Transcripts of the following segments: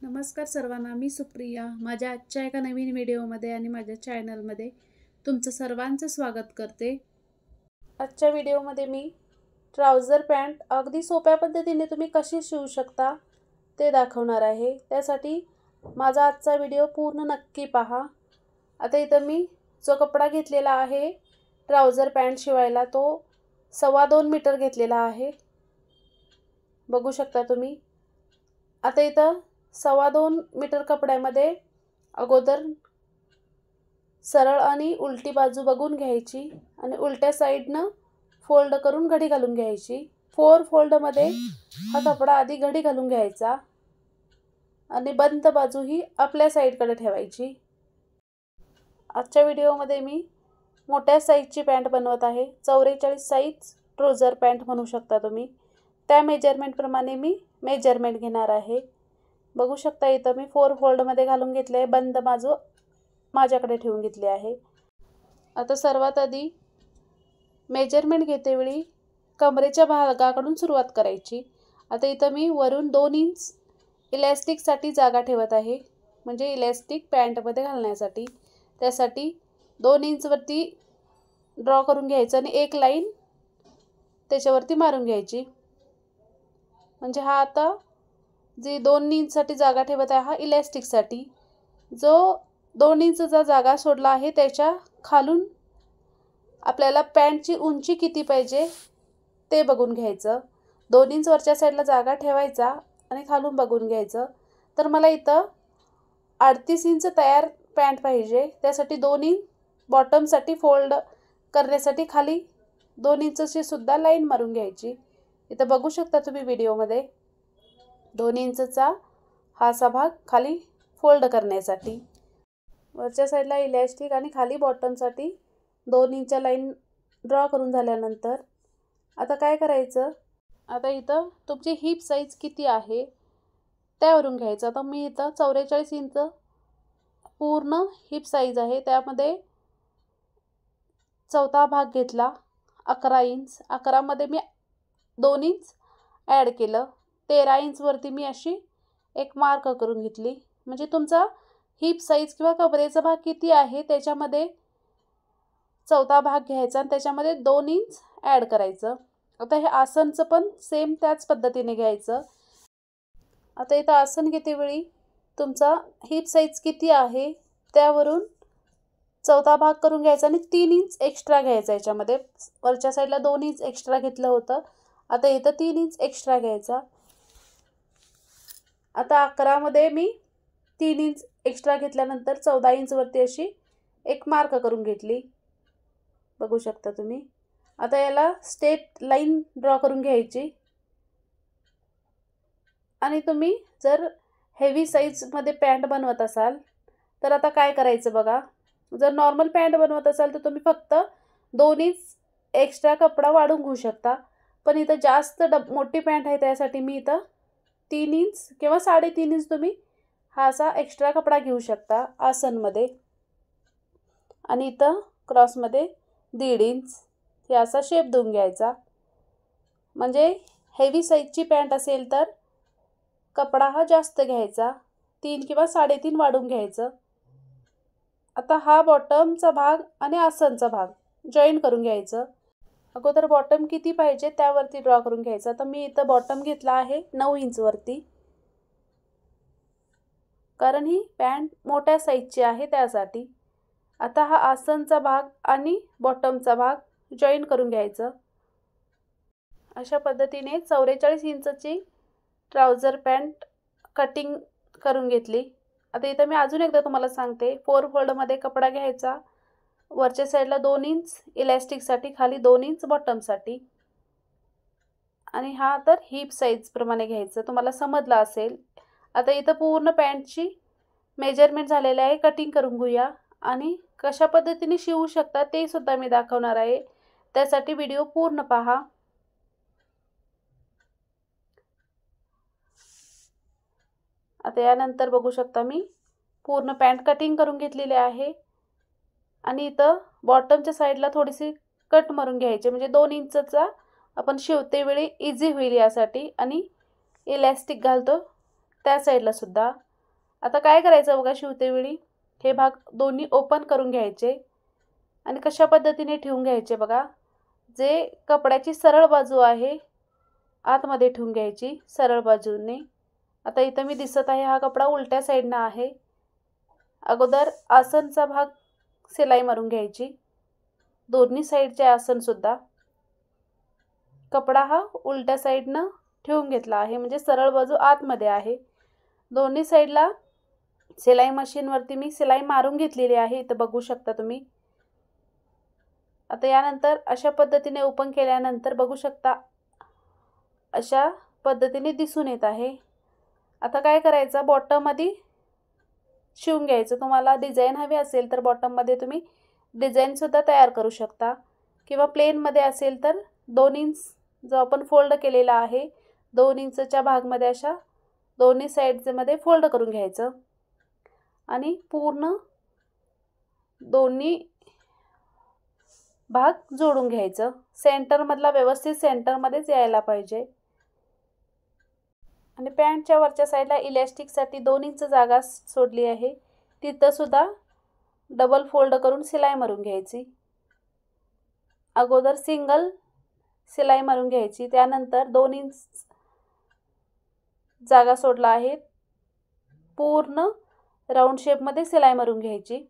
नमस्कार सर्वांना, मी सुप्रिया. माझ्या आजच्या एका नवीन व्हिडिओमध्ये आणि माझ्या चॅनलमध्ये तुमचं सर्वांचं स्वागत करते. आजच्या व्हिडिओमध्ये मी ट्राउझर पॅन्ट अगदी सोप्या पद्धतीने तुम्ही कशी शिवू शकता ते दाखवणार आहे. त्यासाठी माझा आजचा व्हिडिओ पूर्ण नक्की पहा. आता इथं मी जो कपडा घेतलेला आहे ट्राउझर पॅन्ट शिवायला तो 2.25 मीटर घेतलेला आहे. बघू शकता तुम्ही. आता इथं 2.25 मीटर कपड्यामध्ये अगोदर सरळ आणि उलटी बाजू बघून घ्यायची आणि उलट्या साईडनं फोल्ड करून घडी घालून घ्यायची. 4 फोल्डमध्ये हा कपडा आधी घडी घालून घ्यायचा आणि बंद बाजू ही आपल्या साईडकडे ठेवायची. आजच्या व्हिडिओमध्ये मी मोठ्या साईजची पॅन्ट बनवत आहे. 44 साईज ट्राउझर पॅन्ट म्हणू शकता तुम्ही. त्या मेजरमेंटप्रमाणे मी मेजरमेंट घेणार आहे. बघू शकता इथं मी 4 फोल्डमध्ये घालून घेतले आहे. बंद बाजू माझ्याकडे ठेवून घेतली आहे. आता सर्वात आधी मेजरमेंट घेतेवेळी कमरेच्या भागाकडून सुरुवात करायची. आता इथं मी वरून 2 इंच इलॅस्टिकसाठी जागा ठेवत आहे, म्हणजे इलॅस्टिक पॅन्टमध्ये घालण्यासाठी. त्यासाठी 2 इंचवरती ड्रॉ करून घ्यायचं आणि एक लाईन त्याच्यावरती मारून घ्यायची. म्हणजे हा आता जी 2 इंचसाठी जागा ठेवत आहे हा इलॅस्टिकसाठी. जो 2 इंचचा जागा सोडला आहे त्याच्या खालून आपल्याला पॅन्टची उंची किती पाहिजे ते बघून घ्यायचं. 2 इंच वरच्या साईडला जागा ठेवायचा आणि खालून बघून घ्यायचं. तर मला इथं 38 इंच तयार पॅन्ट पाहिजे. त्यासाठी 2 इंच बॉटमसाठी फोल्ड करण्यासाठी खाली 2 इंचची सुद्धा लाईन मारून घ्यायची. इथं बघू शकता तुम्ही व्हिडिओमध्ये 2 इंचचा हा असा भाग खाली फोल्ड करण्यासाठी. वरच्या साईडला इलॅस्टिक आणि खाली बॉटमसाठी 2 इंच लाईन ड्रॉ करून झाल्यानंतर आता काय करायचं, आता इथं तुमची हिप साईज किती आहे त्यावरून घ्यायचं. आता मी इथं 44 इंच पूर्ण हिप साईज आहे. त्यामध्ये चौथा भाग घेतला 11 इंच. 11मध्ये मी 2 इंच ॲड केलं. 13 इंचवरती मी अशी एक मार्क करून घेतली. म्हणजे तुमचा हिप साईज किंवा कमरेचा भाग किती आहे त्याच्यामध्ये चौथा भाग घ्यायचा आणि त्याच्यामध्ये 2 इंच ॲड करायचं. आता हे आसनचं पण सेम त्याच पद्धतीने घ्यायचं. आता इथं आसन घेतेवेळी तुमचा हिप साईज किती आहे त्यावरून चौथा भाग करून घ्यायचा आणि 3 इंच एक्स्ट्रा घ्यायचा. याच्यामध्ये वरच्या साईडला 2 इंच एक्स्ट्रा घेतलं होतं, आता इथं 3 इंच एक्स्ट्रा घ्यायचा. आता 11मध्ये मी 3 इंच एक्स्ट्रा घेतल्यानंतर 14 इंचवरती अशी एक मार्क करून घेतली. बघू शकता तुम्ही. आता याला स्ट्रेट लाईन ड्रॉ करून घ्यायची. आणि तुम्ही जर हेवी साईजमध्ये पॅन्ट बनवत असाल तर आता काय करायचं बघा. जर नॉर्मल पॅन्ट बनवत असाल तर तुम्ही फक्त 2 इंच एक्स्ट्रा कपडा वाढवून घेऊ शकता. पण इथं जास्त मोठी पॅन्ट आहे त्यासाठी मी इथं 3 इंच किंवा 3.5 इंच तुम्ही हा असा एक्स्ट्रा कपडा घेऊ शकता आसनमध्ये. आणि इथं क्रॉसमध्ये 1.5 इंच हे असा शेप देऊन घ्यायचा. म्हणजे हेवी साईजची पॅन्ट असेल तर कपडा हा जास्त घ्यायचा, 3 किंवा 3.5 वाढवून घ्यायचं. आता हा बॉटमचा भाग आणि आसनचा भाग जॉईन करून घ्यायचं. अगोदर बॉटम किती पाहिजे त्यावरती ड्रॉ करून घ्यायचं. तर मी इथं बॉटम घेतला आहे 9 इंचवरती, कारण ही पॅन्ट मोठ्या साईजची आहे त्यासाठी. आता हा आसनचा भाग आणि बॉटमचा भाग जॉईन करून घ्यायचं. अशा पद्धतीने 44 इंचची ट्राउझर पॅन्ट कटिंग करून घेतली. आता इथं मी अजून एकदा तुम्हाला सांगते. 4 फोल्डमध्ये कपडा घ्यायचा. वरच्या साईडला 2 इंच इलॅस्टिकसाठी, खाली 2 इंच बॉटमसाठी. आणि हा तर हिप साईजप्रमाणे घ्यायचं. तुम्हाला समजलं असेल. आता इथं पूर्ण पॅन्टची मेजरमेंट झालेले आहे. कटिंग करून घेऊया आणि कशा पद्धतीने शिवू शकता ते सुद्धा मी दाखवणार आहे. त्यासाठी व्हिडिओ पूर्ण पहा. आता यानंतर बघू शकता मी पूर्ण पॅन्ट कटिंग करून घेतलेली आहे. आणि इथं बॉटमच्या साईडला थोडीशी कट मारून घ्यायची, म्हणजे 2 इंचचा आपण शिवते वेळी इझी होईल यासाठी. आणि इलॅस्टिक घालतो त्या साईडला सुद्धा. आता काय करायचं बघा, शिवतेवेळी हे भाग दोन्ही ओपन करून घ्यायचे आणि कशा पद्धतीने ठेवून घ्यायचे बघा. जे कपड्याची सरळ बाजू आहे आतमध्ये ठेवून घ्यायची सरळ बाजूने. आता इथं मी दिसत आहे हा कपडा उलट्या साईडनं आहे. अगोदर आसनचा भाग शिलाई मारून घ्यायची, दोन्ही साईडचे आसनसुद्धा. कपडा हा उलट्या साईडनं ठेवून घेतला आहे, म्हणजे सरळ बाजू आतमध्ये आहे. दोन्ही साईडला शिलाई मशीनवरती मी शिलाई मारून घेतलेली आहे, इथं बघू शकता तुम्ही. आता यानंतर अशा पद्धतीने ओपन केल्यानंतर बघू शकता अशा पद्धतीने दिसून येत आहे. आता काय करायचं, बॉटममध्ये शिवून घ्यायचं. तुम्हाला डिझाईन हवी असेल तर बॉटममध्ये तुम्ही डिझाईनसुद्धा तयार करू शकता, किंवा प्लेनमध्ये असेल तर 2 इंच जो आपण फोल्ड केलेला आहे 2 इंचच्या भागमध्ये अशा दोन्ही साईडमध्ये फोल्ड करून घ्यायचं आणि पूर्ण दोन्ही भाग जोडून घ्यायचं. सेंटरमधला व्यवस्थित सेंटरमध्येच यायला पाहिजे. आणि पॅन्टच्या वरच्या साईडला इलॅस्टिकसाठी 2 इंच जागा सोडली आहे, तिथं सुद्धा डबल फोल्ड करून शिलाई मारून घ्यायची. अगोदर सिंगल शिलाई मारून घ्यायची, त्यानंतर 2 इंच जागा सोडला आहे, पूर्ण राऊंड शेपमध्ये शिलाई मारून घ्यायची.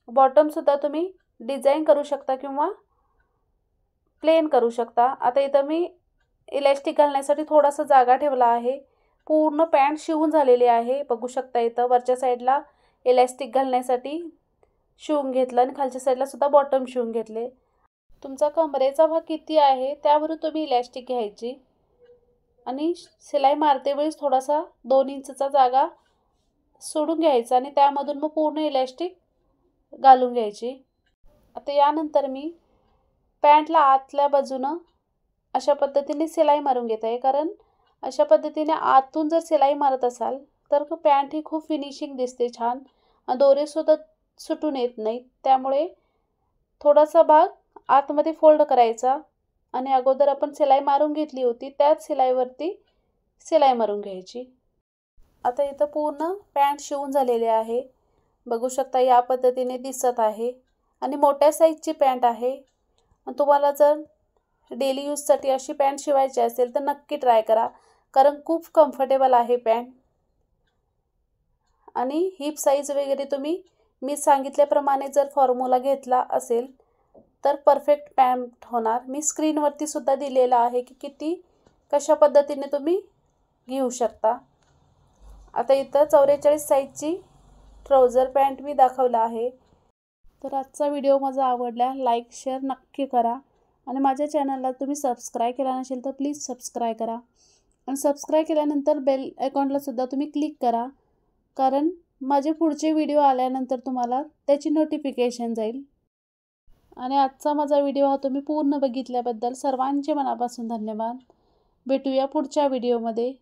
बॉटमसुद्धा तुम्ही डिझाईन करू शकता किंवा प्लेन करू शकता. आता इथं मी इलॅस्टिक घालण्यासाठी थोडासा जागा ठेवला आहे. पूर्ण पॅन्ट शिवून झालेली आहे, बघू शकता. इथं वरच्या साईडला इलॅस्टिक घालण्यासाठी शिवून घेतलं आणि खालच्या साईडला सुद्धा बॉटम शिवून घेतले. तुमचा कमरेचा भाग किती आहे त्यावरून तुम्ही इलॅस्टिक घ्यायची आणि शिलाई मारते वेळेस थोडासा 2 इंचचा जागा सोडून घ्यायचा आणि त्यामधून मग पूर्ण इलॅस्टिक घालून घ्यायची. आता यानंतर मी पॅन्टला आतल्या बाजूनं अशा पद्धतीने शिलाई मारून घेत आहे, कारण अशा पद्धतीने आतून जर शिलाई मारत असाल तर पॅन्ट ही खूप फिनिशिंग दिसते, छान. दोरेसुद्धा सुटून येत नाहीत. त्यामुळे थोडासा भाग आतमध्ये फोल्ड करायचा आणि अगोदर आपण शिलाई मारून घेतली होती त्याच शिलाईवरती शिलाई मारून घ्यायची. आता इथं पूर्ण पॅन्ट शिवून झालेले आहे, बघू शकता. या पद्धतीने दिसत आहे आणि मोठ्या साईजची पॅन्ट आहे. तुम्हाला जर डेली यूजसाठी अशी पॅन्ट शिवायची असेल तर नक्की ट्राय करा, कारण खूप कम्फर्टेबल आहे पॅन्ट. आणि हिप साईज वगैरे तुम्ही मी सांगितल्याप्रमाणे जर फॉर्म्युला घेतला असेल तर परफेक्ट पॅन्ट होणार. मी स्क्रीनवरती सुद्धा दिलेला आहे की किती कशा पद्धतीने तुम्ही घेऊ शकता. आता इथं 44 साईजची ट्राउझर पॅन्ट मी दाखवला आहे. तर आजचा व्हिडिओ माझा आवडला लाईक शेअर नक्की करा आणि माझ्या चॅनलला तुम्ही सबस्क्राईब केला नसेल तर प्लीज सबस्क्राईब करा आणि सबस्क्राईब केल्यानंतर बेल आयकॉनला सुद्धा तुम्ही क्लिक करा, कारण माझे पुढचे व्हिडिओ आल्यानंतर तुम्हाला त्याची नोटिफिकेशन जाईल. आणि आजचा माझा व्हिडिओ हा तुम्ही पूर्ण बघितल्याबद्दल सर्वांचे मनापासून धन्यवाद. भेटूया पुढच्या व्हिडिओमध्ये.